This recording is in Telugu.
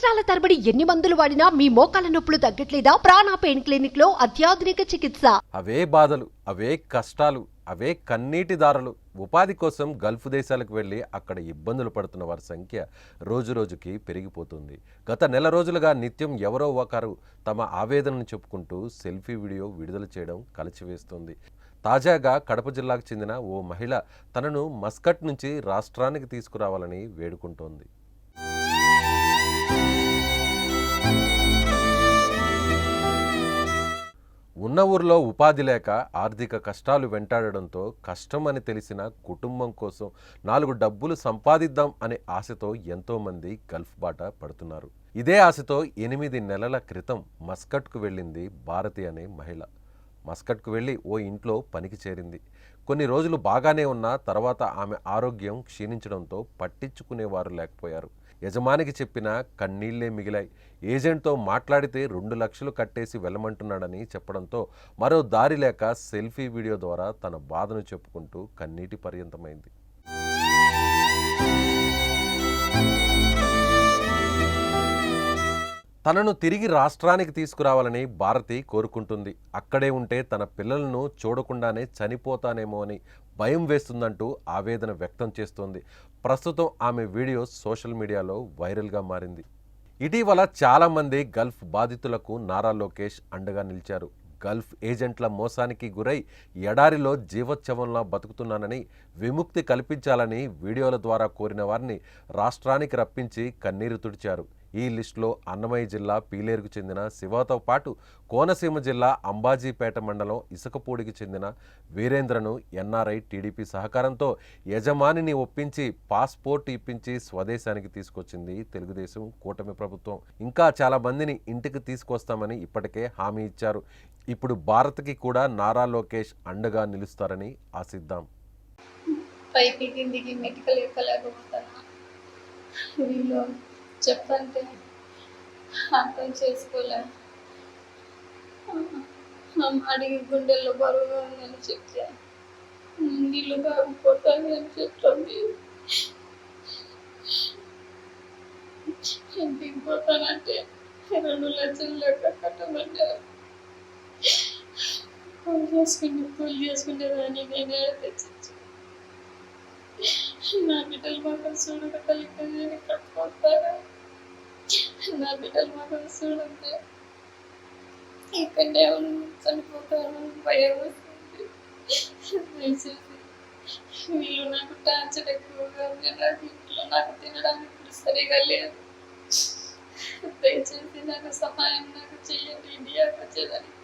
సంవత్సరాల తరబడి ఎన్ని మందులు వాడినా మీ మోకాల నొప్పులు తగ్గట్లేదా? ప్రాణ పెయిన్ క్లినిక్ లో అత్యాధునిక చికిత్స. అవే బాధలు, అవే కష్టాలు, అవే కన్నీటి దారులు. ఉపాధి కోసం గల్ఫ్ దేశాలకు వెళ్ళి అక్కడ ఇబ్బందులు పడుతున్న వారి సంఖ్య రోజురోజుకి పెరిగిపోతుంది. గత నెల రోజులుగా నిత్యం ఎవరో ఒకరు తమ ఆవేదనను చెప్పుకుంటూ సెల్ఫీ వీడియో విడుదల చేయడం కలిచివేస్తుంది. తాజాగా కడప జిల్లాకు చెందిన ఓ మహిళ తనను మస్కట్ నుంచి రాష్ట్రానికి తీసుకురావాలని వేడుకుంటోంది. ఉన్న ఊర్లో ఉపాధి లేక ఆర్థిక కష్టాలు వెంటాడడంతో కష్టం అని తెలిసిన కుటుంబం కోసం 4 డబ్బులు సంపాదిద్దాం అనే ఆశతో ఎంతోమంది గల్ఫ్ బాట పడుతున్నారు. ఇదే ఆశతో 8 నెలల క్రితం మస్కట్కు వెళ్ళింది భారతి అనే మహిళ. మస్కట్కు వెళ్ళి ఓ ఇంట్లో పనికి చేరింది. కొన్ని రోజులు బాగానే ఉన్నా తర్వాత ఆమె ఆరోగ్యం క్షీణించడంతో పట్టించుకునేవారు లేకపోయారు. యజమానికి చెప్పినా కన్నీళ్లే మిగిలాయి. ఏజెంట్తో మాట్లాడితే 2 లక్షలు కట్టేసి వెళ్ళమంటున్నాడని చెప్పడంతో మరో దారి లేక సెల్ఫీ వీడియో ద్వారా తన బాధను చెప్పుకుంటూ కన్నీటి పర్యంతమైంది. తనను తిరిగి రాష్ట్రానికి తీసుకురావాలని భారతి కోరుకుంటుంది. అక్కడే ఉంటే తన పిల్లలను చూడకుండానే చనిపోతానేమో అని భయం వేస్తుందంటూ ఆవేదన వ్యక్తం చేస్తోంది. ప్రస్తుతం ఆమె వీడియో సోషల్ మీడియాలో వైరల్గా మారింది. ఇటీవల చాలామంది గల్ఫ్ బాధితులకు నారా లోకేష్ అండగా నిలిచారు. గల్ఫ్ ఏజెంట్ల మోసానికి గురై ఎడారిలో జీవోత్సవంలా బతుకుతున్నానని, విముక్తి కల్పించాలని వీడియోల ద్వారా కోరిన వారిని రాష్ట్రానికి రప్పించి కన్నీరు తుడిచారు. ఈ లిస్టులో అన్నమయ్య జిల్లా పీలేరుకు చెందిన శివతో పాటు కోనసీమ జిల్లా అంబాజీపేట మండలం ఇసుకపూడికి చెందిన వీరేంద్రను ఎన్ఆర్ఐ టీడీపీ సహకారంతో యజమానిని ఒప్పించి పాస్పోర్ట్ ఇప్పించి స్వదేశానికి తీసుకొచ్చింది తెలుగుదేశం కూటమి ప్రభుత్వం. ఇంకా చాలా మందిని ఇంటికి తీసుకొస్తామని ఇప్పటికే హామీ ఇచ్చారు. ఇప్పుడు భారత్కి కూడా నారా లోకేష్ అండగా నిలుస్తారని ఆశిద్దాం. పైకి కిందికి మెటికలు ఎక్కలేకపోతాను. వీళ్ళు చెప్పంటే అర్థం చేసుకోలే. అడిగి గుండెల్లో బరువుగా ఉందని చెప్తే నీళ్ళు కాకపోతాను అని చెప్తుంది. ఇంటికి పోతానంటే 2 లక్షలు లెక్క కట్టమంటారు. కూలి చేసుకునేదాన్ని నేనే తెచ్చి నా బిడ్డలు మాకు చూడక కలిగి కట్టుకుంటారా? నా బిడ్డలు మాకు చూడండి ఇక్కడే చనిపోతాను భయం వస్తుంది. దయచేసి వీళ్ళు నాకు టార్చర్ ఎక్కువగా ఉంది. నాకు ఇంట్లో నాకు తినడానికి సరిగా లేదు. దయచేసి నాకు సహాయం నాకు చేయండి. ఇండియాకి వచ్చేదానికి